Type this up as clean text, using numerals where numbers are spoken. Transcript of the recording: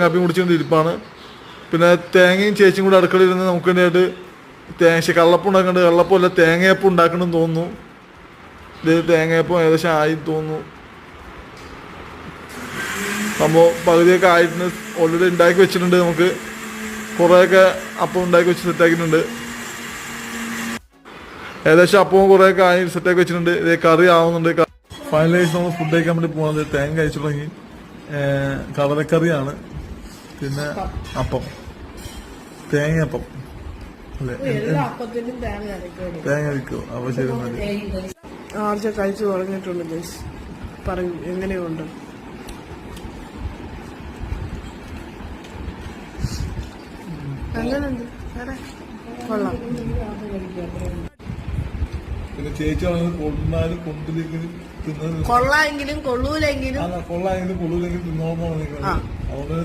കാപ്പി കുടിച്ചുകൊണ്ട് ഇരിപ്പാണ്. പിന്നെ തേങ്ങയും ചേച്ചിയും കൂടെ അടുക്കളയിരുന്ന് നമുക്ക് വേണ്ടിയിട്ട് കള്ളപ്പം ഉണ്ടാക്കുന്നുണ്ട്. കള്ളപ്പം അല്ല, തേങ്ങയപ്പം ഉണ്ടാക്കണമെന്ന് തോന്നുന്നു. ഇത് തേങ്ങയപ്പം ഏകദേശം ആയി തോന്നുന്നു. സംഭവം പകുതിയൊക്കെ ആയിട്ടുണ്ട്. ഓൾറെഡി ഉണ്ടാക്കി വെച്ചിട്ടുണ്ട്. നമുക്ക് കുറേയൊക്കെ അപ്പം ഉണ്ടാക്കി വെച്ച് സെറ്റാക്കിയിട്ടുണ്ട്. ഏകദേശം അപ്പവും കുറേയൊക്കെ ആയി സെറ്റാക്കി വെച്ചിട്ടുണ്ട്. ഇത് കറി ആവുന്നുണ്ട്. ഫൈനലൈസ് നമ്മൾ ഫുഡ് കഴിക്കാൻ വേണ്ടി പോകുന്നത് തേങ്ങ കഴിച്ചു തുടങ്ങി. കടലക്കറിയാണ്, പിന്നെ അപ്പം, തേങ്ങയപ്പം അല്ലേ? തേങ്ങ അരിക്കോ? അപ്പൊ ശരി. ആർച്ച കഴിച്ചു തുടങ്ങിയിട്ടുണ്ട് ഗൈസ്. പറയൂ എങ്ങനെയുണ്ട്? അങ്ങനെയുണ്ട്, കൊള്ളാം. പിന്നെ ചേച്ചി കൊണ്ടാലും കൊണ്ടില്ലെങ്കിൽ കൊള്ളാമെങ്കിലും കൊള്ളൂലെങ്കിലും കൊള്ളാമെങ്കിലും കൊള്ളൂലെങ്കിലും തിന്നോളാം. അതുകൊണ്ട്